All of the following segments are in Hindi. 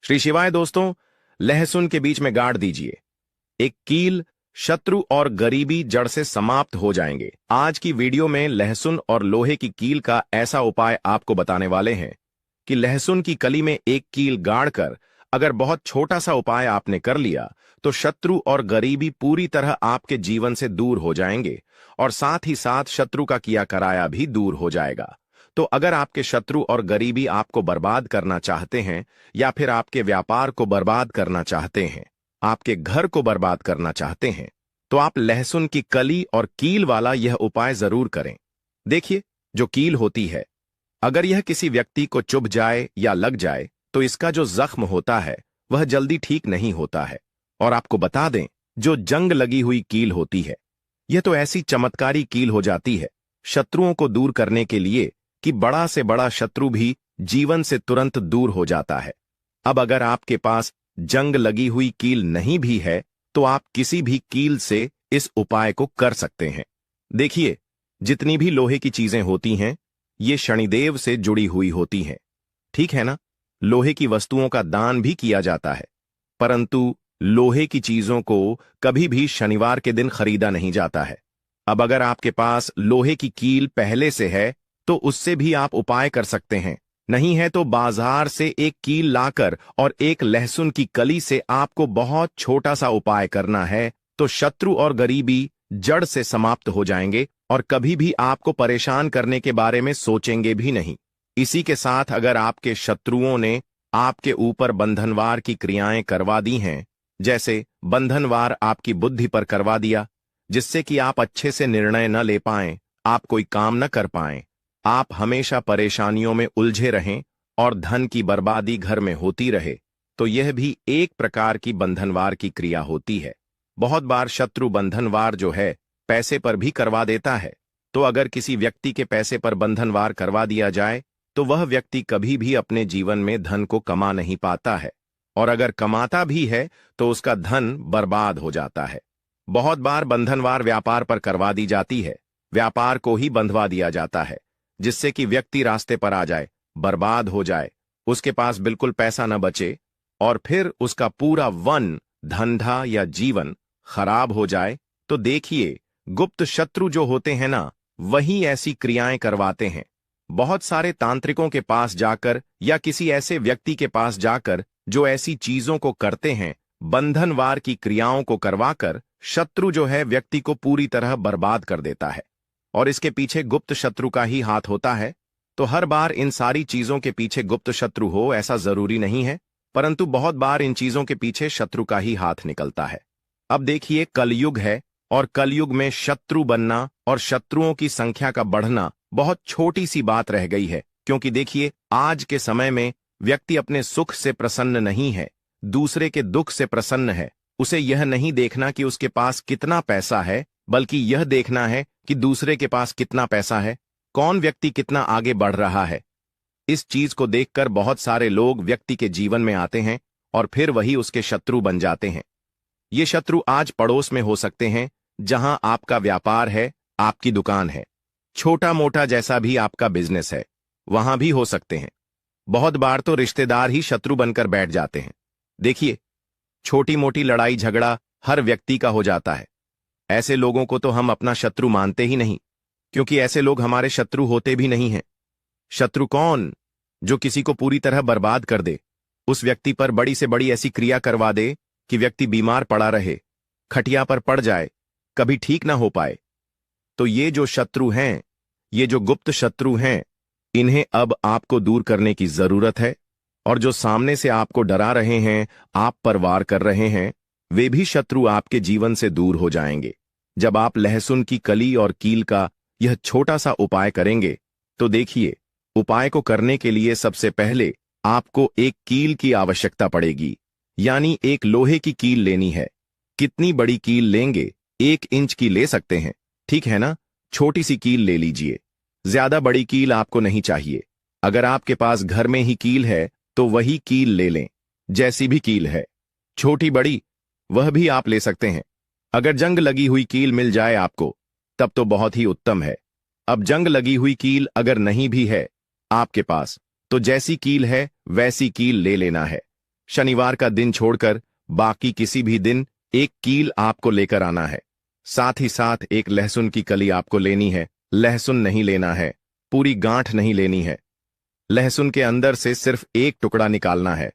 श्री शिवाय दोस्तों, लहसुन के बीच में गाड़ दीजिए। एक कील, शत्रु और गरीबी जड़ से समाप्त हो जाएंगे। आज की वीडियो में लहसुन और लोहे की कील का ऐसा उपाय आपको बताने वाले हैं कि लहसुन की कली में एक कील गाड़कर अगर बहुत छोटा सा उपाय आपने कर लिया तो शत्रु और गरीबी पूरी तरह आपके जीवन से दूर हो जाएंगे और साथ ही साथ शत्रु का किया कराया भी दूर हो जाएगा। तो अगर आपके शत्रु और गरीबी आपको बर्बाद करना चाहते हैं या फिर आपके व्यापार को बर्बाद करना चाहते हैं, आपके घर को बर्बाद करना चाहते हैं, तो आप लहसुन की कली और कील वाला यह उपाय जरूर करें। देखिए, जो कील होती है, अगर यह किसी व्यक्ति को चुभ जाए या लग जाए तो इसका जो जख्म होता है वह जल्दी ठीक नहीं होता है। और आपको बता दें, जो जंग लगी हुई कील होती है, यह तो ऐसी चमत्कारी कील हो जाती है शत्रुओं को दूर करने के लिए कि बड़ा से बड़ा शत्रु भी जीवन से तुरंत दूर हो जाता है। अब अगर आपके पास जंग लगी हुई कील नहीं भी है तो आप किसी भी कील से इस उपाय को कर सकते हैं। देखिए, जितनी भी लोहे की चीजें होती हैं, ये शनिदेव से जुड़ी हुई होती हैं, ठीक है ना। लोहे की वस्तुओं का दान भी किया जाता है, परंतु लोहे की चीजों को कभी भी शनिवार के दिन खरीदा नहीं जाता है। अब अगर आपके पास लोहे की कील पहले से है तो उससे भी आप उपाय कर सकते हैं। नहीं है तो बाजार से एक कील लाकर और एक लहसुन की कली से आपको बहुत छोटा सा उपाय करना है, तो शत्रु और गरीबी जड़ से समाप्त हो जाएंगे और कभी भी आपको परेशान करने के बारे में सोचेंगे भी नहीं। इसी के साथ अगर आपके शत्रुओं ने आपके ऊपर बंधनवार की क्रियाएं करवा दी हैं, जैसे बंधनवार आपकी बुद्धि पर करवा दिया, जिससे कि आप अच्छे से निर्णय न ले पाएं, आप कोई काम न कर पाएं, आप हमेशा परेशानियों में उलझे रहें और धन की बर्बादी घर में होती रहे, तो यह भी एक प्रकार की बंधनवार की क्रिया होती है। बहुत बार शत्रु बंधनवार जो है पैसे पर भी करवा देता है। तो अगर किसी व्यक्ति के पैसे पर बंधनवार करवा दिया जाए तो वह व्यक्ति कभी भी अपने जीवन में धन को कमा नहीं पाता है, और अगर कमाता भी है तो उसका धन बर्बाद हो जाता है। बहुत बार बंधनवार व्यापार पर करवा दी जाती है, व्यापार को ही बंधवा दिया जाता है, जिससे कि व्यक्ति रास्ते पर आ जाए, बर्बाद हो जाए, उसके पास बिल्कुल पैसा न बचे और फिर उसका पूरा वन, धंधा या जीवन खराब हो जाए। तो देखिए, गुप्त शत्रु जो होते हैं ना, वही ऐसी क्रियाएं करवाते हैं। बहुत सारे तांत्रिकों के पास जाकर या किसी ऐसे व्यक्ति के पास जाकर जो ऐसी चीजों को करते हैं, बंधनवार की क्रियाओं को करवाकर शत्रु जो है व्यक्ति को पूरी तरह बर्बाद कर देता है, और इसके पीछे गुप्त शत्रु का ही हाथ होता है। तो हर बार इन सारी चीजों के पीछे गुप्त शत्रु हो ऐसा जरूरी नहीं है, परंतु बहुत बार इन चीजों के पीछे शत्रु का ही हाथ निकलता है। अब देखिए, कलयुग है और कलयुग में शत्रु बनना और शत्रुओं की संख्या का बढ़ना बहुत छोटी सी बात रह गई है, क्योंकि देखिए, आज के समय में व्यक्ति अपने सुख से प्रसन्न नहीं है, दूसरे के दुख से प्रसन्न है। उसे यह नहीं देखना कि उसके पास कितना पैसा है, बल्कि यह देखना है कि दूसरे के पास कितना पैसा है, कौन व्यक्ति कितना आगे बढ़ रहा है। इस चीज को देखकर बहुत सारे लोग व्यक्ति के जीवन में आते हैं और फिर वही उसके शत्रु बन जाते हैं। ये शत्रु आज पड़ोस में हो सकते हैं, जहां आपका व्यापार है, आपकी दुकान है, छोटा मोटा जैसा भी आपका बिजनेस है, वहां भी हो सकते हैं। बहुत बार तो रिश्तेदार ही शत्रु बनकर बैठ जाते हैं। देखिए, छोटी मोटी लड़ाई झगड़ा हर व्यक्ति का हो जाता है। ऐसे लोगों को तो हम अपना शत्रु मानते ही नहीं, क्योंकि ऐसे लोग हमारे शत्रु होते भी नहीं हैं। शत्रु कौन? जो किसी को पूरी तरह बर्बाद कर दे, उस व्यक्ति पर बड़ी से बड़ी ऐसी क्रिया करवा दे कि व्यक्ति बीमार पड़ा रहे, खटिया पर पड़ जाए, कभी ठीक ना हो पाए। तो ये जो शत्रु हैं, ये जो गुप्त शत्रु हैं, इन्हें अब आपको दूर करने की जरूरत है। और जो सामने से आपको डरा रहे हैं, आप पर वार कर रहे हैं, वे भी शत्रु आपके जीवन से दूर हो जाएंगे। जब आप लहसुन की कली और कील का यह छोटा सा उपाय करेंगे, तो देखिए, उपाय को करने के लिए सबसे पहले आपको एक कील की आवश्यकता पड़ेगी, यानी एक लोहे की कील लेनी है। कितनी बड़ी कील लेंगे? 1 इंच की ले सकते हैं, ठीक है ना। छोटी सी कील ले लीजिए, ज्यादा बड़ी कील आपको नहीं चाहिए। अगर आपके पास घर में ही कील है तो वही कील ले लें, जैसी भी कील है, छोटी बड़ी वह भी आप ले सकते हैं। अगर जंग लगी हुई कील मिल जाए आपको, तब तो बहुत ही उत्तम है। अब जंग लगी हुई कील अगर नहीं भी है आपके पास, तो जैसी कील है वैसी कील ले लेना है। शनिवार का दिन छोड़कर बाकी किसी भी दिन एक कील आपको लेकर आना है। साथ ही साथ एक लहसुन की कली आपको लेनी है। लहसुन नहीं लेना है, पूरी गांठ नहीं लेनी है। लहसुन के अंदर से सिर्फ एक टुकड़ा निकालना है,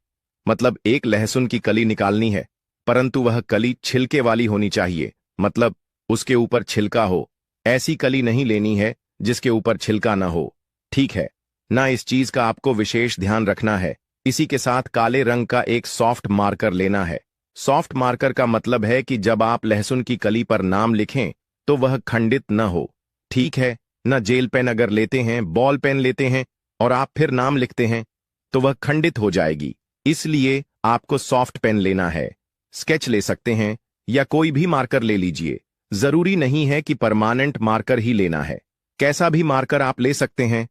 मतलब एक लहसुन की कली निकालनी है, परंतु वह कली छिलके वाली होनी चाहिए, मतलब उसके ऊपर छिलका हो। ऐसी कली नहीं लेनी है जिसके ऊपर छिलका ना हो, ठीक है ना। इस चीज का आपको विशेष ध्यान रखना है। इसी के साथ काले रंग का एक सॉफ्ट मार्कर लेना है। सॉफ्ट मार्कर का मतलब है कि जब आप लहसुन की कली पर नाम लिखें तो वह खंडित न हो, ठीक है ना। जेल पेन अगर लेते हैं, बॉल पेन लेते हैं और आप फिर नाम लिखते हैं तो वह खंडित हो जाएगी। इसलिए आपको सॉफ्ट पेन लेना है। स्केच ले सकते हैं या कोई भी मार्कर ले लीजिए, जरूरी नहीं है कि परमानेंट मार्कर ही लेना है। कैसा भी मार्कर आप ले सकते हैं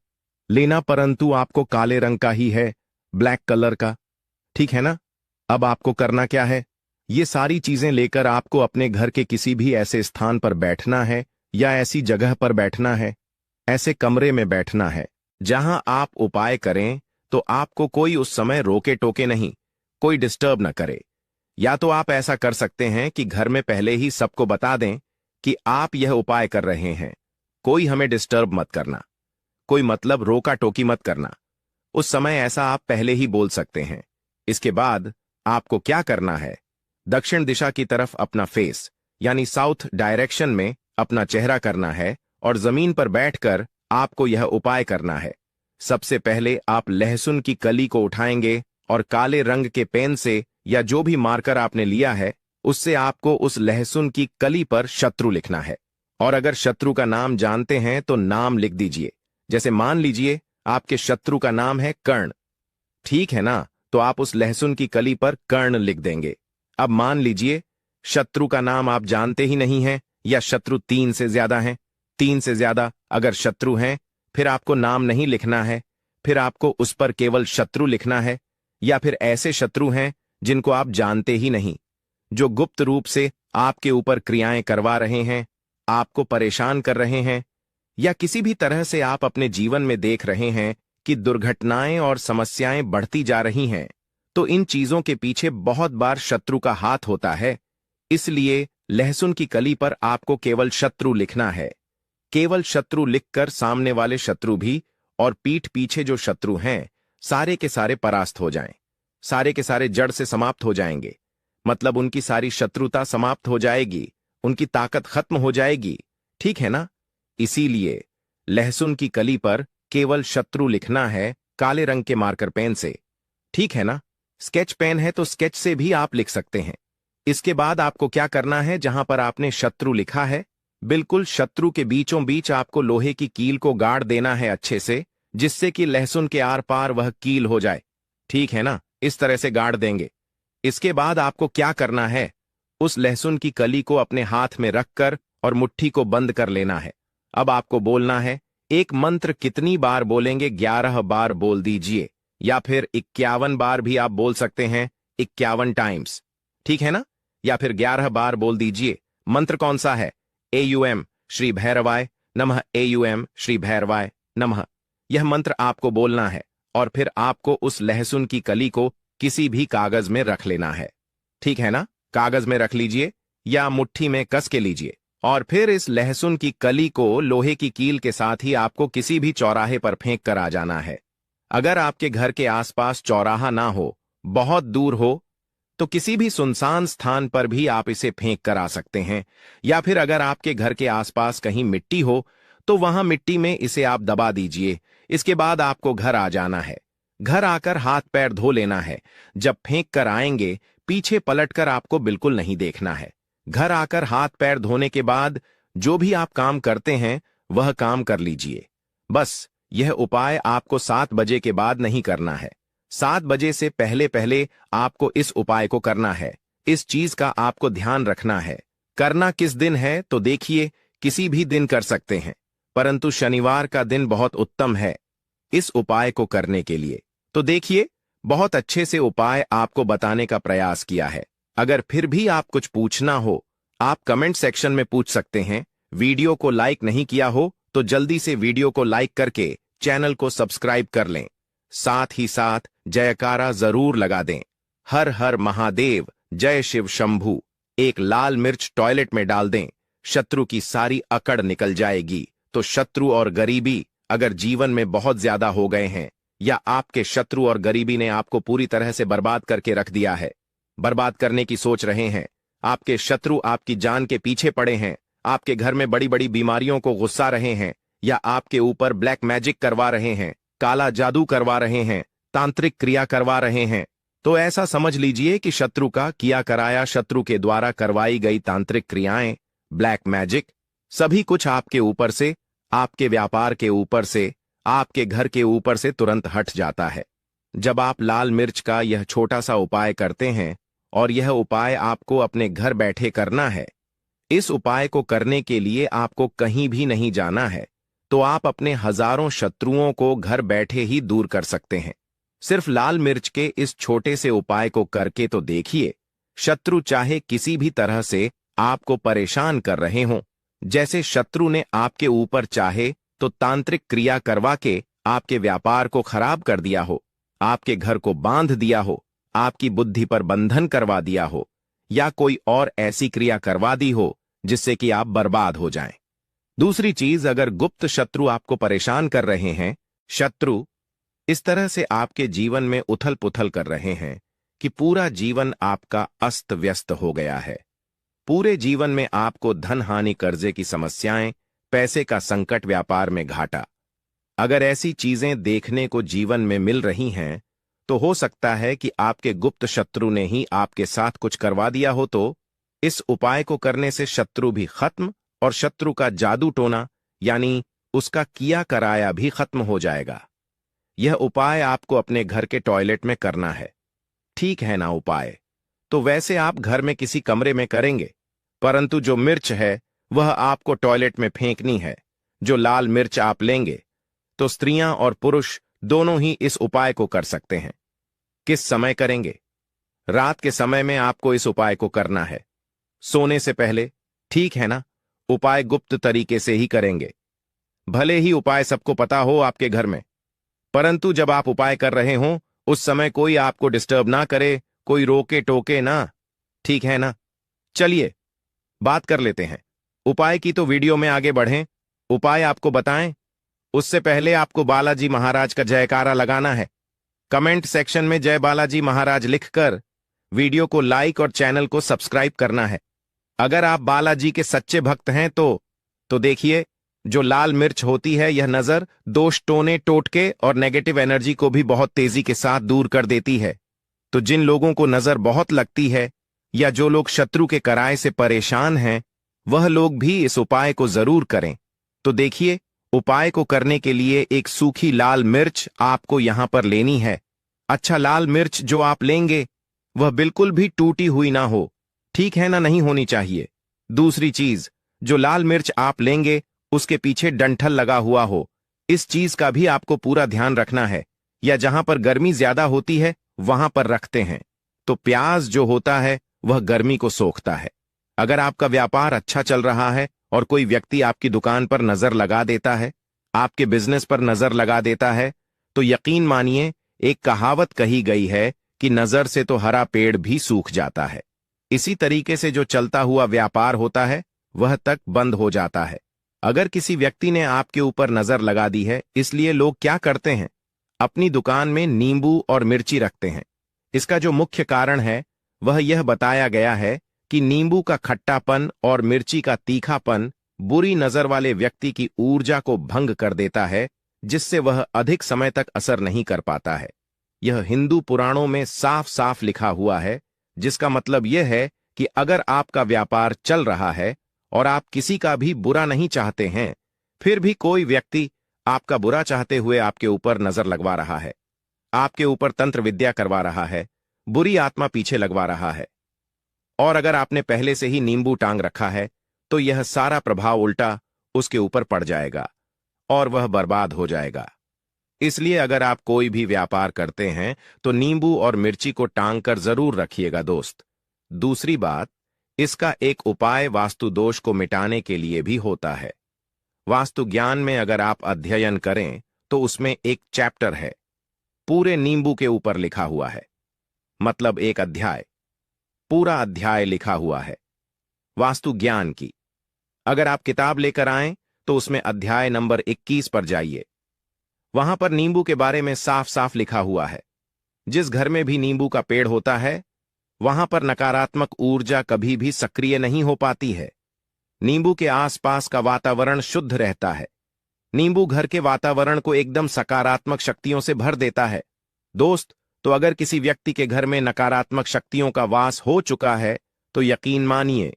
लेना, परंतु आपको काले रंग का ही है, ब्लैक कलर का, ठीक है ना। अब आपको करना क्या है, ये सारी चीजें लेकर आपको अपने घर के किसी भी ऐसे स्थान पर बैठना है या ऐसी जगह पर बैठना है, ऐसे कमरे में बैठना है जहां आप उपाय करें तो आपको कोई उस समय रोके टोके नहीं, कोई डिस्टर्ब न करे। या तो आप ऐसा कर सकते हैं कि घर में पहले ही सबको बता दें कि आप यह उपाय कर रहे हैं, कोई हमें डिस्टर्ब मत करना, कोई मतलब रोका टोकी मत करना। उस समय ऐसा आप पहले ही बोल सकते हैं। इसके बाद आपको क्या करना है, दक्षिण दिशा की तरफ अपना फेस यानी साउथ डायरेक्शन में अपना चेहरा करना है और जमीन पर बैठकर आपको यह उपाय करना है। सबसे पहले आप लहसुन की कली को उठाएंगे और काले रंग के पेन से या जो भी मार्कर आपने लिया है उससे आपको उस लहसुन की कली पर शत्रु लिखना है। और अगर शत्रु का नाम जानते हैं तो नाम लिख दीजिए। जैसे मान लीजिए आपके शत्रु का नाम है कर्ण, ठीक है ना, तो आप उस लहसुन की कली पर कर्ण लिख देंगे। अब मान लीजिए शत्रु का नाम आप जानते ही नहीं हैं या शत्रु 3 से ज्यादा हैं। 3 से ज्यादा अगर शत्रु हैं फिर आपको नाम नहीं लिखना है, फिर आपको उस पर केवल शत्रु लिखना है। या फिर ऐसे शत्रु हैं जिनको आप जानते ही नहीं, जो गुप्त रूप से आपके ऊपर क्रियाएं करवा रहे हैं, आपको परेशान कर रहे हैं, या किसी भी तरह से आप अपने जीवन में देख रहे हैं कि दुर्घटनाएं और समस्याएं बढ़ती जा रही हैं। तो इन चीजों के पीछे बहुत बार शत्रु का हाथ होता है। इसलिए लहसुन की कली पर आपको केवल शत्रु लिखना है। केवल शत्रु लिखकर सामने वाले शत्रु भी और पीठ पीछे जो शत्रु हैं सारे के सारे परास्त हो जाएं, सारे के सारे जड़ से समाप्त हो जाएंगे, मतलब उनकी सारी शत्रुता समाप्त हो जाएगी, उनकी ताकत खत्म हो जाएगी, ठीक है ना। इसीलिए लहसुन की कली पर केवल शत्रु लिखना है काले रंग के मार्कर पेन से, ठीक है ना। स्केच पेन है तो स्केच से भी आप लिख सकते हैं। इसके बाद आपको क्या करना है, जहां पर आपने शत्रु लिखा है बिल्कुल शत्रु के बीचों बीच आपको लोहे की कील को गाड़ देना है अच्छे से, जिससे कि लहसुन के आर पार वह कील हो जाए, ठीक है ना। इस तरह से गाड़ देंगे। इसके बाद आपको क्या करना है, उस लहसुन की कली को अपने हाथ में रखकर और मुट्ठी को बंद कर लेना है। अब आपको बोलना है एक मंत्र। कितनी बार बोलेंगे, 11 बार बोल दीजिए, या फिर 51 बार भी आप बोल सकते हैं, 51 टाइम्स, ठीक है ना। या फिर 11 बार बोल दीजिए। मंत्र कौन सा है, एयूएम श्री भैरवाय नमः, एयूएम श्री भैरवाय नमः। यह मंत्र आपको बोलना है और फिर आपको उस लहसुन की कली को किसी भी कागज में रख लेना है, ठीक है ना। कागज में रख लीजिए या मुट्ठी में कस के लीजिए और फिर इस लहसुन की कली को लोहे की कील के साथ ही आपको किसी भी चौराहे पर फेंक कर आ जाना है। अगर आपके घर के आसपास चौराहा ना हो, बहुत दूर हो, तो किसी भी सुनसान स्थान पर भी आप इसे फेंक कर आ सकते हैं। या फिर अगर आपके घर के आसपास कहीं मिट्टी हो तो वहां मिट्टी में इसे आप दबा दीजिए। इसके बाद आपको घर आ जाना है। घर आकर हाथ पैर धो लेना है। जब फेंक कर आएंगे पीछे पलटकर आपको बिल्कुल नहीं देखना है। घर आकर हाथ पैर धोने के बाद जो भी आप काम करते हैं वह काम कर लीजिए। बस यह उपाय आपको 7 बजे के बाद नहीं करना है। 7 बजे से पहले पहले आपको इस उपाय को करना है। इस चीज का आपको ध्यान रखना है। करना किस दिन है तो देखिए, किसी भी दिन कर सकते हैं, परंतु शनिवार का दिन बहुत उत्तम है इस उपाय को करने के लिए। तो देखिए, बहुत अच्छे से उपाय आपको बताने का प्रयास किया है। अगर फिर भी आप कुछ पूछना हो, आप कमेंट सेक्शन में पूछ सकते हैं। वीडियो को लाइक नहीं किया हो तो जल्दी से वीडियो को लाइक करके चैनल को सब्सक्राइब कर लें। साथ ही साथ जयकारा जरूर लगा दें। हर हर महादेव, जय शिव शंभू। एक लाल मिर्च टॉयलेट में डाल दें, शत्रु की सारी अकड़ निकल जाएगी। तो शत्रु और गरीबी अगर जीवन में बहुत ज्यादा हो गए हैं, या आपके शत्रु और गरीबी ने आपको पूरी तरह से बर्बाद करके रख दिया है, बर्बाद करने की सोच रहे हैं, आपके शत्रु आपकी जान के पीछे पड़े हैं, आपके घर में बड़ी बड़ी बीमारियों को गुस्सा रहे हैं, या आपके ऊपर ब्लैक मैजिक करवा रहे हैं, काला जादू करवा रहे हैं, तांत्रिक क्रिया करवा रहे हैं, तो ऐसा समझ लीजिए कि शत्रु का किया कराया, शत्रु के द्वारा करवाई गई तांत्रिक क्रियाएं, ब्लैक मैजिक, सभी कुछ आपके ऊपर से, आपके व्यापार के ऊपर से, आपके घर के ऊपर से तुरंत हट जाता है। जब आप लाल मिर्च का यह छोटा सा उपाय करते हैं, और यह उपाय आपको अपने घर बैठे करना है, इस उपाय को करने के लिए आपको कहीं भी नहीं जाना है, तो आप अपने हजारों शत्रुओं को घर बैठे ही दूर कर सकते हैं। सिर्फ लाल मिर्च के इस छोटे से उपाय को करके तो देखिए, शत्रु चाहे किसी भी तरह से आपको परेशान कर रहे हों, जैसे शत्रु ने आपके ऊपर चाहे तो तांत्रिक क्रिया करवा के आपके व्यापार को खराब कर दिया हो, आपके घर को बांध दिया हो, आपकी बुद्धि पर बंधन करवा दिया हो, या कोई और ऐसी क्रिया करवा दी हो जिससे कि आप बर्बाद हो जाएं। दूसरी चीज, अगर गुप्त शत्रु आपको परेशान कर रहे हैं, शत्रु इस तरह से आपके जीवन में उथल पुथल कर रहे हैं कि पूरा जीवन आपका अस्त व्यस्त हो गया है, पूरे जीवन में आपको धन हानि, कर्जे की समस्याएं, पैसे का संकट, व्यापार में घाटा, अगर ऐसी चीजें देखने को जीवन में मिल रही हैं, तो हो सकता है कि आपके गुप्त शत्रु ने ही आपके साथ कुछ करवा दिया हो। तो इस उपाय को करने से शत्रु भी खत्म और शत्रु का जादू टोना यानी उसका किया कराया भी खत्म हो जाएगा। यह उपाय आपको अपने घर के टॉयलेट में करना है, ठीक है ना? उपाय तो वैसे आप घर में किसी कमरे में करेंगे, परंतु जो मिर्च है वह आपको टॉयलेट में फेंकनी है। जो लाल मिर्च आप लेंगे, तो स्त्रियां और पुरुष दोनों ही इस उपाय को कर सकते हैं। किस समय करेंगे? रात के समय में आपको इस उपाय को करना है, सोने से पहले, ठीक है ना? उपाय गुप्त तरीके से ही करेंगे, भले ही उपाय सबको पता हो आपके घर में, परंतु जब आप उपाय कर रहे हों उस समय कोई आपको डिस्टर्ब ना करे, कोई रोके टोके ना, ठीक है ना? चलिए बात कर लेते हैं उपाय की। तो वीडियो में आगे बढ़ें, उपाय आपको बताएं उससे पहले आपको बालाजी महाराज का जयकारा लगाना है। कमेंट सेक्शन में जय बालाजी महाराज लिखकर वीडियो को लाइक और चैनल को सब्सक्राइब करना है। अगर आप बालाजी के सच्चे भक्त हैं तो देखिए, जो लाल मिर्च होती है यह नजर, दोष, टोने, टोटके और नेगेटिव एनर्जी को भी बहुत तेजी के साथ दूर कर देती है। तो जिन लोगों को नजर बहुत लगती है या जो लोग शत्रु के कराए से परेशान हैं, वह लोग भी इस उपाय को जरूर करें। तो देखिए, उपाय को करने के लिए एक सूखी लाल मिर्च आपको यहां पर लेनी है। अच्छा, लाल मिर्च जो आप लेंगे वह बिल्कुल भी टूटी हुई ना हो, ठीक है ना? नहीं होनी चाहिए। दूसरी चीज, जो लाल मिर्च आप लेंगे उसके पीछे डंठल लगा हुआ हो, इस चीज का भी आपको पूरा ध्यान रखना है। या जहां पर गर्मी ज्यादा होती है वहां पर रखते हैं, तो प्याज जो होता है वह गर्मी को सोखता है। अगर आपका व्यापार अच्छा चल रहा है और कोई व्यक्ति आपकी दुकान पर नजर लगा देता है, आपके बिजनेस पर नजर लगा देता है, तो यकीन मानिए, एक कहावत कही गई है कि नजर से तो हरा पेड़ भी सूख जाता है। इसी तरीके से जो चलता हुआ व्यापार होता है वह तक बंद हो जाता है। अगर किसी व्यक्ति ने आपके ऊपर नजर लगा दी है, इसलिए लोग क्या करते हैं, अपनी दुकान में नींबू और मिर्ची रखते हैं। इसका जो मुख्य कारण है वह यह बताया गया है कि नींबू का खट्टापन और मिर्ची का तीखापन बुरी नजर वाले व्यक्ति की ऊर्जा को भंग कर देता है, जिससे वह अधिक समय तक असर नहीं कर पाता है। यह हिंदू पुराणों में साफ साफ लिखा हुआ है, जिसका मतलब यह है कि अगर आपका व्यापार चल रहा है और आप किसी का भी बुरा नहीं चाहते हैं, फिर भी कोई व्यक्ति आपका बुरा चाहते हुए आपके ऊपर नजर लगवा रहा है, आपके ऊपर तंत्र विद्या करवा रहा है, बुरी आत्मा पीछे लगवा रहा है, और अगर आपने पहले से ही नींबू टांग रखा है, तो यह सारा प्रभाव उल्टा उसके ऊपर पड़ जाएगा और वह बर्बाद हो जाएगा। इसलिए अगर आप कोई भी व्यापार करते हैं तो नींबू और मिर्ची को टांग कर जरूर रखिएगा दोस्त। दूसरी बात, इसका एक उपाय वास्तु दोष को मिटाने के लिए भी होता है। वास्तु ज्ञान में अगर आप अध्ययन करें तो उसमें एक चैप्टर है, पूरे नींबू के ऊपर लिखा हुआ है, मतलब एक अध्याय, पूरा अध्याय लिखा हुआ है वास्तु ज्ञान की। अगर आप किताब लेकर आएं तो उसमें अध्याय नंबर 21 पर जाइए। वहां पर नींबू के बारे में साफ साफ लिखा हुआ है। जिस घर में भी नींबू का पेड़ होता है वहां पर नकारात्मक ऊर्जा कभी भी सक्रिय नहीं हो पाती है। नींबू के आसपास का वातावरण शुद्ध रहता है। नींबू घर के वातावरण को एकदम सकारात्मक शक्तियों से भर देता है। दोस्त, तो अगर किसी व्यक्ति के घर में नकारात्मक शक्तियों का वास हो चुका है तो यकीन मानिए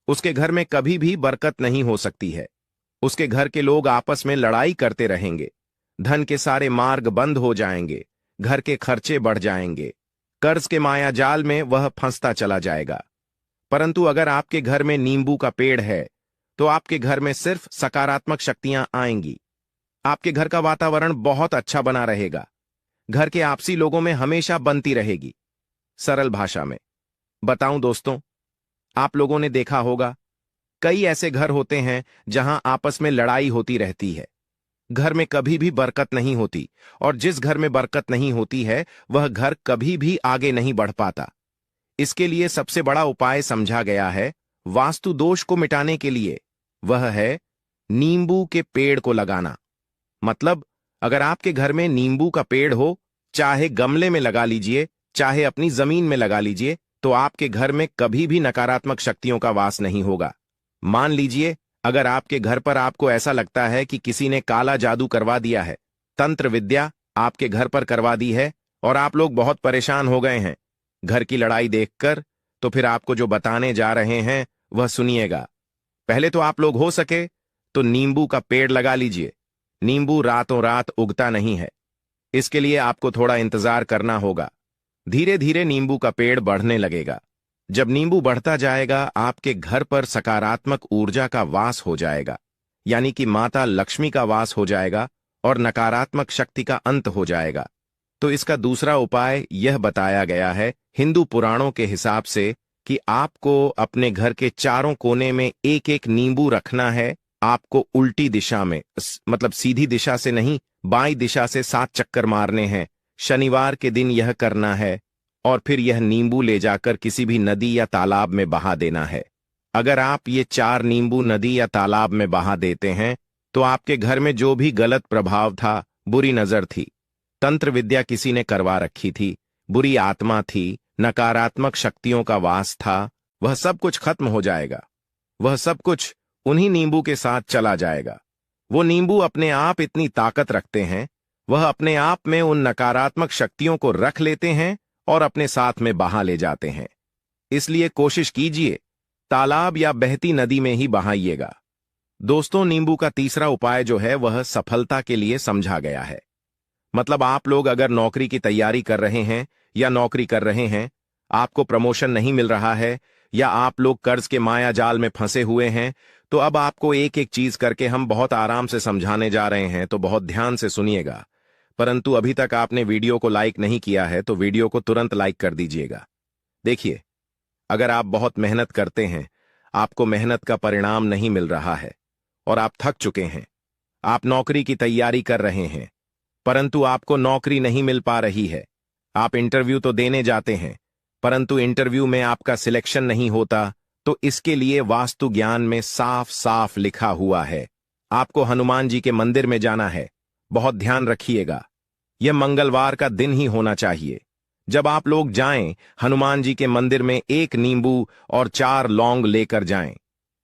उसके घर में कभी भी बरकत नहीं हो सकती है। उसके घर के लोग आपस में लड़ाई करते रहेंगे, धन के सारे मार्ग बंद हो जाएंगे, घर के खर्चे बढ़ जाएंगे, कर्ज के माया जाल में वह फंसता चला जाएगा। परंतु अगर आपके घर में नींबू का पेड़ है तो आपके घर में सिर्फ सकारात्मक शक्तियां आएंगी। आपके घर का वातावरण बहुत अच्छा बना रहेगा। घर के आपसी लोगों में हमेशा बनती रहेगी। सरल भाषा में बताऊं दोस्तों, आप लोगों ने देखा होगा कई ऐसे घर होते हैं जहां आपस में लड़ाई होती रहती है। घर में कभी भी बरकत नहीं होती, और जिस घर में बरकत नहीं होती है वह घर कभी भी आगे नहीं बढ़ पाता। इसके लिए सबसे बड़ा उपाय समझा गया है वास्तु दोष को मिटाने के लिए, वह है नींबू के पेड़ को लगाना। मतलब अगर आपके घर में नींबू का पेड़ हो, चाहे गमले में लगा लीजिए चाहे अपनी जमीन में लगा लीजिए, तो आपके घर में कभी भी नकारात्मक शक्तियों का वास नहीं होगा। मान लीजिए अगर आपके घर पर आपको ऐसा लगता है कि किसी ने काला जादू करवा दिया है, तंत्र विद्या आपके घर पर करवा दी है और आप लोग बहुत परेशान हो गए हैं घर की लड़ाई देखकर, तो फिर आपको जो बताने जा रहे हैं वह सुनिएगा। पहले तो आप लोग हो सके तो नींबू का पेड़ लगा लीजिए। नींबू रातों रात उगता नहीं है, इसके लिए आपको थोड़ा इंतजार करना होगा। धीरे धीरे नींबू का पेड़ बढ़ने लगेगा। जब नींबू बढ़ता जाएगा आपके घर पर सकारात्मक ऊर्जा का वास हो जाएगा, यानी कि माता लक्ष्मी का वास हो जाएगा और नकारात्मक शक्ति का अंत हो जाएगा। तो इसका दूसरा उपाय यह बताया गया है हिंदू पुराणों के हिसाब से कि आपको अपने घर के चारों कोने में एक एक नींबू रखना है। आपको उल्टी दिशा में, मतलब सीधी दिशा से नहीं, बाईं दिशा से 7 चक्कर मारने हैं। शनिवार के दिन यह करना है और फिर यह नींबू ले जाकर किसी भी नदी या तालाब में बहा देना है। अगर आप ये 4 नींबू नदी या तालाब में बहा देते हैं तो आपके घर में जो भी गलत प्रभाव था, बुरी नजर थी, तंत्र विद्या किसी ने करवा रखी थी, बुरी आत्मा थी, नकारात्मक शक्तियों का वास था, वह सब कुछ खत्म हो जाएगा। वह सब कुछ उन्हीं नींबू के साथ चला जाएगा। वो नींबू अपने आप इतनी ताकत रखते हैं, वह अपने आप में उन नकारात्मक शक्तियों को रख लेते हैं और अपने साथ में बहा ले जाते हैं। इसलिए कोशिश कीजिए तालाब या बहती नदी में ही बहाइएगा। दोस्तों, नींबू का तीसरा उपाय जो है वह सफलता के लिए समझा गया है। मतलब आप लोग अगर नौकरी की तैयारी कर रहे हैं या नौकरी कर रहे हैं, आपको प्रमोशन नहीं मिल रहा है, या आप लोग कर्ज के माया जाल में फंसे हुए हैं, तो अब आपको एक एक चीज करके हम बहुत आराम से समझाने जा रहे हैं, तो बहुत ध्यान से सुनिएगा। परंतु अभी तक आपने वीडियो को लाइक नहीं किया है तो वीडियो को तुरंत लाइक कर दीजिएगा। देखिए, अगर आप बहुत मेहनत करते हैं, आपको मेहनत का परिणाम नहीं मिल रहा है और आप थक चुके हैं, आप नौकरी की तैयारी कर रहे हैं परंतु आपको नौकरी नहीं मिल पा रही है, आप इंटरव्यू तो देने जाते हैं परंतु इंटरव्यू में आपका सिलेक्शन नहीं होता, तो इसके लिए वास्तु ज्ञान में साफ साफ लिखा हुआ है आपको हनुमान जी के मंदिर में जाना है। बहुत ध्यान रखिएगा, यह मंगलवार का दिन ही होना चाहिए। जब आप लोग जाएं, हनुमान जी के मंदिर में 1 नींबू और 4 लौंग लेकर जाएं।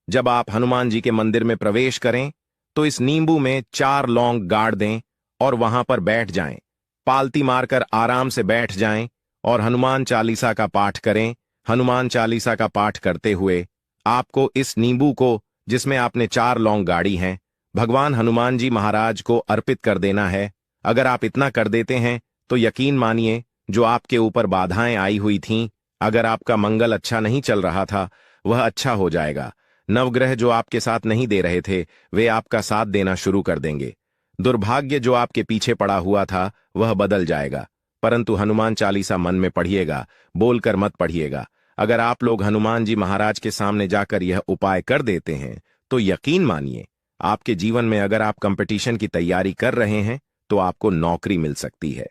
जब आप हनुमान जी के मंदिर में प्रवेश करें तो इस नींबू में 4 लौंग गाड़ दें और वहां पर बैठ जाएं। पालती मारकर आराम से बैठ जाएं और हनुमान चालीसा का पाठ करें। हनुमान चालीसा का पाठ करते हुए आपको इस नींबू को, जिसमें आपने 4 लौंग गाड़ी हैं, भगवान हनुमान जी महाराज को अर्पित कर देना है। अगर आप इतना कर देते हैं तो यकीन मानिए जो आपके ऊपर बाधाएं आई हुई थीं, अगर आपका मंगल अच्छा नहीं चल रहा था, वह अच्छा हो जाएगा। नवग्रह जो आपके साथ नहीं दे रहे थे वे आपका साथ देना शुरू कर देंगे। दुर्भाग्य जो आपके पीछे पड़ा हुआ था वह बदल जाएगा। परंतु हनुमान चालीसा मन में पढ़िएगा, बोलकर मत पढ़िएगा। अगर आप लोग हनुमान जी महाराज के सामने जाकर यह उपाय कर देते हैं तो यकीन मानिए आपके जीवन में, अगर आप कंपटीशन की तैयारी कर रहे हैं तो आपको नौकरी मिल सकती है।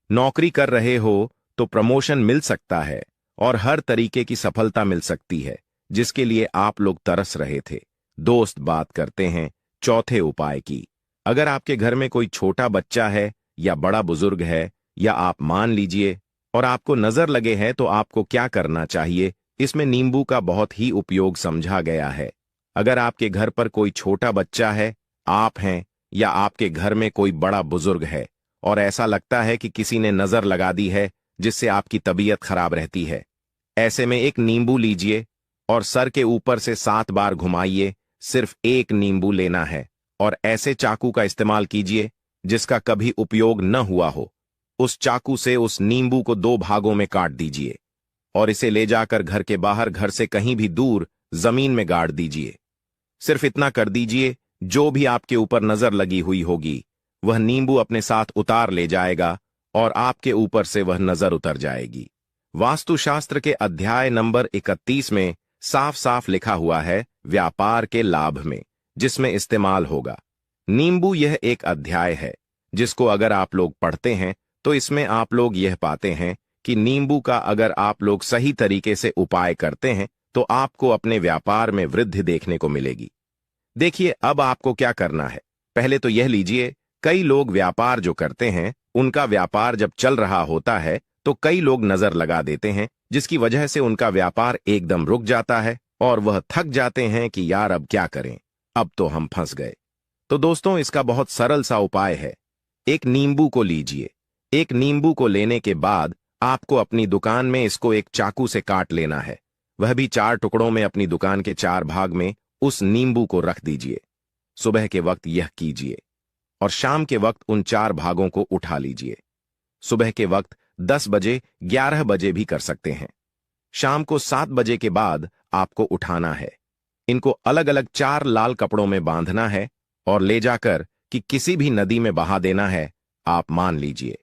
नौकरी कर रहे हो तो प्रमोशन मिल सकता है और हर तरीके की सफलता मिल सकती है जिसके लिए आप लोग तरस रहे थे। दोस्त, बात करते हैं चौथे उपाय की। अगर आपके घर में कोई छोटा बच्चा है या बड़ा बुजुर्ग है, या आप मान लीजिए और आपको नजर लगे हैं, तो आपको क्या करना चाहिए। इसमें नींबू का बहुत ही उपयोग समझा गया है। अगर आपके घर पर कोई छोटा बच्चा है, आप हैं, या आपके घर में कोई बड़ा बुजुर्ग है और ऐसा लगता है कि किसी ने नजर लगा दी है जिससे आपकी तबीयत खराब रहती है, ऐसे में एक नींबू लीजिए और सर के ऊपर से 7 बार घुमाइए। सिर्फ एक नींबू लेना है और ऐसे चाकू का इस्तेमाल कीजिए जिसका कभी उपयोग न हुआ हो। उस चाकू से उस नींबू को 2 भागों में काट दीजिए और इसे ले जाकर घर के बाहर, घर से कहीं भी दूर जमीन में गाड़ दीजिए। सिर्फ इतना कर दीजिए, जो भी आपके ऊपर नजर लगी हुई होगी वह नींबू अपने साथ उतार ले जाएगा और आपके ऊपर से वह नजर उतर जाएगी। वास्तुशास्त्र के अध्याय नंबर 31 में साफ साफ लिखा हुआ है व्यापार के लाभ में, जिसमें इस्तेमाल होगा नींबू। यह एक अध्याय है जिसको अगर आप लोग पढ़ते हैं तो इसमें आप लोग यह पाते हैं कि नींबू का अगर आप लोग सही तरीके से उपाय करते हैं तो आपको अपने व्यापार में वृद्धि देखने को मिलेगी। देखिए, अब आपको क्या करना है। पहले तो यह लीजिए, कई लोग व्यापार जो करते हैं उनका व्यापार जब चल रहा होता है तो कई लोग नजर लगा देते हैं, जिसकी वजह से उनका व्यापार एकदम रुक जाता है और वह थक जाते हैं कि यार अब क्या करें, अब तो हम फंस गए। तो दोस्तों, इसका बहुत सरल सा उपाय है। एक नींबू को लीजिए। एक नींबू को लेने के बाद आपको अपनी दुकान में इसको एक चाकू से काट लेना है, वह भी 4 टुकड़ों में। अपनी दुकान के 4 भाग में उस नींबू को रख दीजिए। सुबह के वक्त यह कीजिए और शाम के वक्त उन 4 भागों को उठा लीजिए। सुबह के वक्त 10 बजे, 11 बजे भी कर सकते हैं। शाम को 7 बजे के बाद आपको उठाना है। इनको अलग अलग 4 लाल कपड़ों में बांधना है और ले जाकर कि किसी भी नदी में बहा देना है। आप मान लीजिए,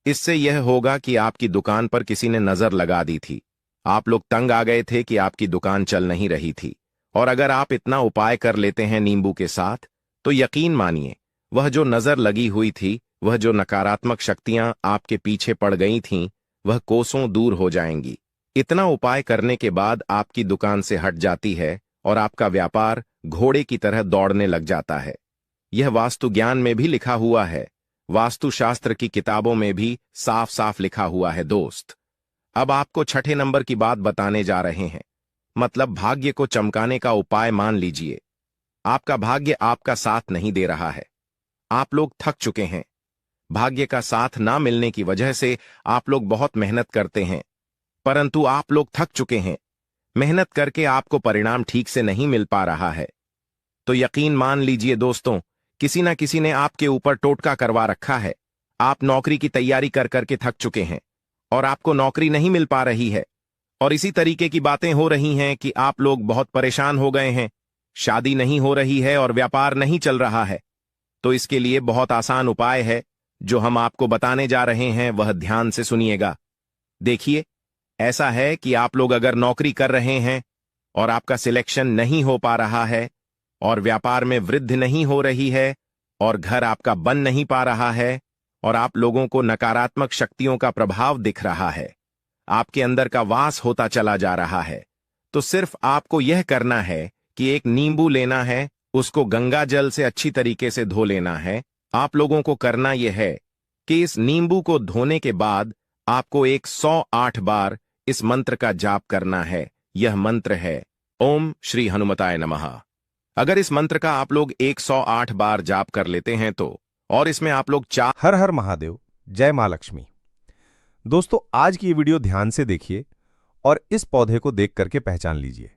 इससे यह होगा कि आपकी दुकान पर किसी ने नजर लगा दी थी, आप लोग तंग आ गए थे कि आपकी दुकान चल नहीं रही थी। और अगर आप इतना उपाय कर लेते हैं नींबू के साथ, तो यकीन मानिए वह जो नजर लगी हुई थी, वह जो नकारात्मक शक्तियां आपके पीछे पड़ गई थीं, वह कोसों दूर हो जाएंगी। इतना उपाय करने के बाद आपकी दुकान से हट जाती है और आपका व्यापार घोड़े की तरह दौड़ने लग जाता है। यह वास्तु ज्ञान में भी लिखा हुआ है, वास्तुशास्त्र की किताबों में भी साफ साफ लिखा हुआ है। दोस्त, अब आपको छठे नंबर की बात बताने जा रहे हैं, मतलब भाग्य को चमकाने का उपाय। मान लीजिए आपका भाग्य आपका साथ नहीं दे रहा है, आप लोग थक चुके हैं। भाग्य का साथ ना मिलने की वजह से आप लोग बहुत मेहनत करते हैं, परंतु आप लोग थक चुके हैं। मेहनत करके आपको परिणाम ठीक से नहीं मिल पा रहा है। तो यकीन मान लीजिए दोस्तों, किसी ना किसी ने आपके ऊपर टोटका करवा रखा है। आप नौकरी की तैयारी कर करके थक चुके हैं और आपको नौकरी नहीं मिल पा रही है। और इसी तरीके की बातें हो रही हैं कि आप लोग बहुत परेशान हो गए हैं, शादी नहीं हो रही है और व्यापार नहीं चल रहा है। तो इसके लिए बहुत आसान उपाय है जो हम आपको बताने जा रहे हैं, वह ध्यान से सुनिएगा। देखिए, ऐसा है कि आप लोग अगर नौकरी कर रहे हैं और आपका सिलेक्शन नहीं हो पा रहा है और व्यापार में वृद्धि नहीं हो रही है और घर आपका बन नहीं पा रहा है और आप लोगों को नकारात्मक शक्तियों का प्रभाव दिख रहा है, आपके अंदर का वास होता चला जा रहा है, तो सिर्फ आपको यह करना है कि एक नींबू लेना है, उसको गंगा जल से अच्छी तरीके से धो लेना है। आप लोगों को करना यह है कि इस नींबू को धोने के बाद आपको 108 बार इस मंत्र का जाप करना है। यह मंत्र है ओम श्री हनुमताय नमः। अगर इस मंत्र का आप लोग 108 बार जाप कर लेते हैं तो, और इसमें आप लोग हर हर महादेव, जय मां लक्ष्मी। दोस्तों, आज की ये वीडियो ध्यान से देखिए और इस पौधे को देख करके पहचान लीजिए।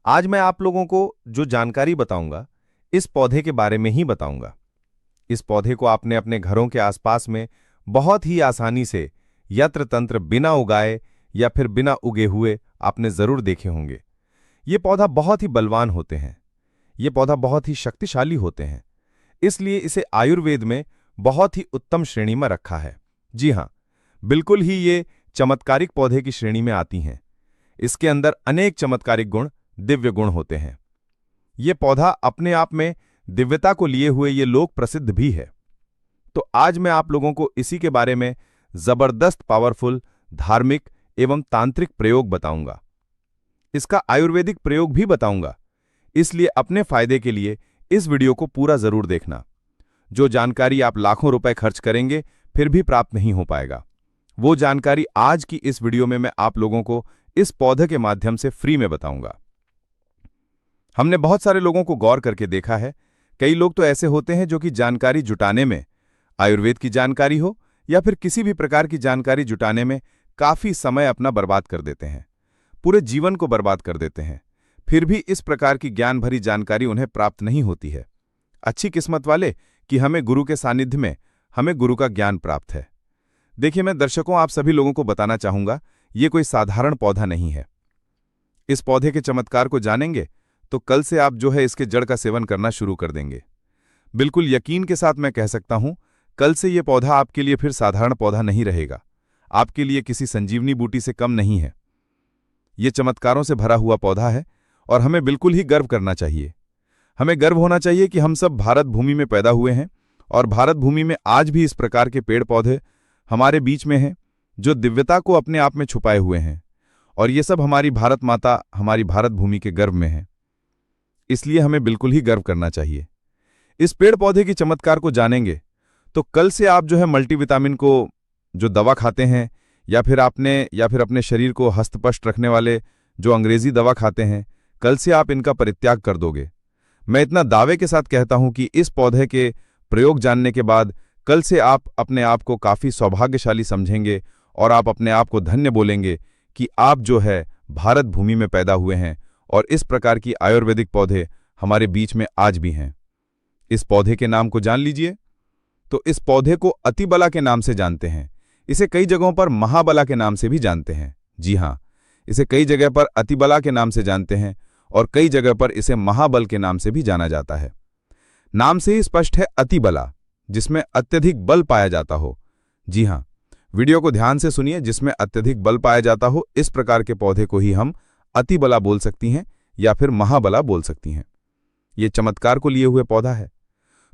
आज मैं आप लोगों को जो जानकारी बताऊंगा, इस पौधे के बारे में ही बताऊंगा। इस पौधे को आपने अपने घरों के आसपास में बहुत ही आसानी से यंत्र तंत्र बिना उगाए या फिर बिना उगे हुए आपने जरूर देखे होंगे। ये पौधा बहुत ही बलवान होते हैं, ये पौधा बहुत ही शक्तिशाली होते हैं, इसलिए इसे आयुर्वेद में बहुत ही उत्तम श्रेणी में रखा है। जी हां, बिल्कुल ही ये चमत्कारिक पौधे की श्रेणी में आती हैं। इसके अंदर अनेक चमत्कारिक गुण, दिव्य गुण होते हैं। ये पौधा अपने आप में दिव्यता को लिए हुए ये लोक प्रसिद्ध भी है। तो आज मैं आप लोगों को इसी के बारे में जबरदस्त पावरफुल धार्मिक एवं तांत्रिक प्रयोग बताऊंगा। इसका आयुर्वेदिक प्रयोग भी बताऊंगा, इसलिए अपने फायदे के लिए इस वीडियो को पूरा जरूर देखना। जो जानकारी आप लाखों रुपए खर्च करेंगे फिर भी प्राप्त नहीं हो पाएगा, वो जानकारी आज की इस वीडियो में मैं आप लोगों को इस पौधे के माध्यम से फ्री में बताऊंगा। हमने बहुत सारे लोगों को गौर करके देखा है, कई लोग तो ऐसे होते हैं जो कि जानकारी जुटाने में, आयुर्वेद की जानकारी हो या फिर किसी भी प्रकार की जानकारी जुटाने में काफी समय अपना बर्बाद कर देते हैं, पूरे जीवन को बर्बाद कर देते हैं, फिर भी इस प्रकार की ज्ञान भरी जानकारी उन्हें प्राप्त नहीं होती है। अच्छी किस्मत वाले कि हमें गुरु के सानिध्य में हमें गुरु का ज्ञान प्राप्त है। देखिए, मैं दर्शकों आप सभी लोगों को बताना चाहूंगा, ये कोई साधारण पौधा नहीं है। इस पौधे के चमत्कार को जानेंगे तो कल से आप जो है इसके जड़ का सेवन करना शुरू कर देंगे। बिल्कुल यकीन के साथ मैं कह सकता हूं, कल से ये पौधा आपके लिए फिर साधारण पौधा नहीं रहेगा, आपके लिए किसी संजीवनी बूटी से कम नहीं है। ये चमत्कारों से भरा हुआ पौधा है और हमें बिल्कुल ही गर्व करना चाहिए। हमें गर्व होना चाहिए कि हम सब भारत भूमि में पैदा हुए हैं और भारत भूमि में आज भी इस प्रकार के पेड़ पौधे हमारे बीच में हैं जो दिव्यता को अपने आप में छुपाए हुए हैं, और ये सब हमारी भारत माता, हमारी भारत भूमि के गर्व में है। इसलिए हमें बिल्कुल ही गर्व करना चाहिए। इस पेड़ पौधे की चमत्कार को जानेंगे तो कल से आप जो है मल्टीविटामिन को जो दवा खाते हैं या फिर अपने शरीर को हस्तपष्ट रखने वाले जो अंग्रेजी दवा खाते हैं, कल से आप इनका परित्याग कर दोगे। मैं इतना दावे के साथ कहता हूं कि इस पौधे के प्रयोग जानने के बाद कल से आप अपने आप को काफी सौभाग्यशाली समझेंगे और आप अपने आप को धन्य बोलेंगे कि आप जो है भारत भूमि में पैदा हुए हैं और इस प्रकार की आयुर्वेदिक पौधे हमारे बीच में आज भी हैं। इस पौधे के नाम को जान लीजिए। तो इस पौधे को अतिबला के नाम से जानते हैं। इसे कई जगहों पर महाबला के नाम से भी जानते हैं। जी हां, इसे कई जगह पर अतिबला के नाम से जानते हैं और कई जगह पर इसे महाबल के नाम से भी जाना जाता है। नाम से ही स्पष्ट है अतिबला, जिसमें अत्यधिक बल पाया जाता हो। जी हां, वीडियो को ध्यान से सुनिए। जिसमें अत्यधिक बल पाया जाता हो, इस प्रकार के पौधे को ही हम अतिबला बोल सकती हैं या फिर महाबला बोल सकती हैं। ये चमत्कार को लिए हुए पौधा है,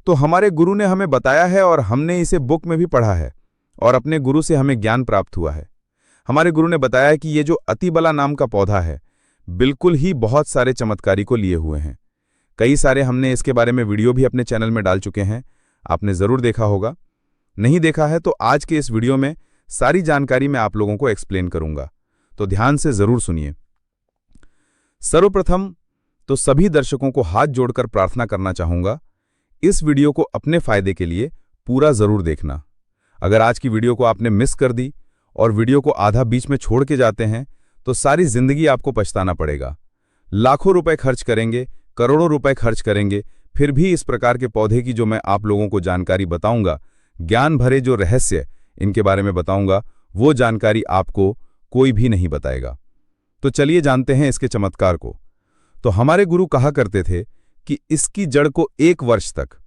तो हमारे गुरु ने हमें बताया है और हमने इसे बुक में भी पढ़ा है और अपने गुरु से हमें ज्ञान प्राप्त हुआ है। हमारे गुरु ने बताया है कि ये जो अतिबला नाम का पौधा है बिल्कुल ही बहुत सारे चमत्कारी को लिए हुए हैं। कई सारे हमने इसके बारे में वीडियो भी अपने चैनल में डाल चुके हैं, आपने जरूर देखा होगा। नहीं देखा है तो आज के इस वीडियो में सारी जानकारी मैं आप लोगों को एक्सप्लेन करूंगा, तो ध्यान से जरूर सुनिए। सर्वप्रथम तो सभी दर्शकों को हाथ जोड़कर प्रार्थना करना चाहूंगा, इस वीडियो को अपने फायदे के लिए पूरा जरूर देखना। अगर आज की वीडियो को आपने मिस कर दी और वीडियो को आधा बीच में छोड़ के जाते हैं तो सारी जिंदगी आपको पछताना पड़ेगा। लाखों रुपए खर्च करेंगे, करोड़ों रुपए खर्च करेंगे, फिर भी इस प्रकार के पौधे की जो मैं आप लोगों को जानकारी बताऊंगा, ज्ञान भरे जो रहस्य इनके बारे में बताऊंगा, वो जानकारी आपको कोई भी नहीं बताएगा। तो चलिए जानते हैं इसके चमत्कार को। तो हमारे गुरु कहा करते थे कि इसकी जड़ को 1 वर्ष तक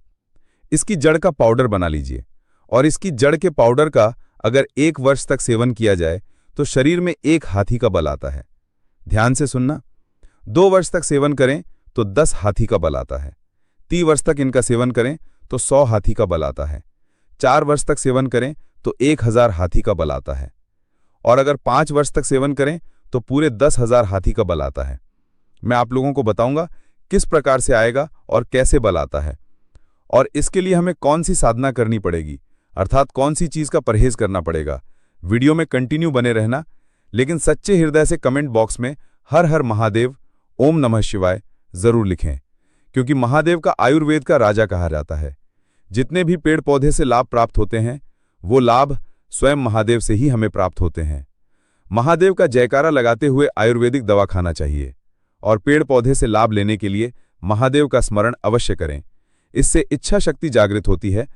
इसकी जड़ का पाउडर बना लीजिए, और इसकी जड़ के पाउडर का अगर 1 वर्ष तक सेवन किया जाए तो शरीर में 1 हाथी का बल आता है। ध्यान से सुनना। 2 वर्ष तक सेवन करें तो 10 हाथी का बल आता है। 3 वर्ष तक इनका सेवन करें तो 100 हाथी का बल आता है। 4 वर्ष तक सेवन करें तो 1000 हाथी का बल आता है, और अगर 5 वर्ष तक सेवन करें तो पूरे 10,000 हाथी का बल आता है। मैं आप लोगों को बताऊंगा किस प्रकार से आएगा और कैसे बल आता है, और इसके लिए हमें कौन सी साधना करनी पड़ेगी, अर्थात कौन सी चीज का परहेज करना पड़ेगा। वीडियो में कंटिन्यू बने रहना, लेकिन सच्चे हृदय से कमेंट बॉक्स में हर हर महादेव, ओम नमः शिवाय जरूर लिखें, क्योंकि महादेव का आयुर्वेद का राजा कहा जाता है। जितने भी पेड़ पौधे से लाभ प्राप्त होते हैं वो लाभ स्वयं महादेव से ही हमें प्राप्त होते हैं। महादेव का जयकारा लगाते हुए आयुर्वेदिक दवा खाना चाहिए, और पेड़ पौधे से लाभ लेने के लिए महादेव का स्मरण अवश्य करें। इससे इच्छा शक्ति जागृत होती है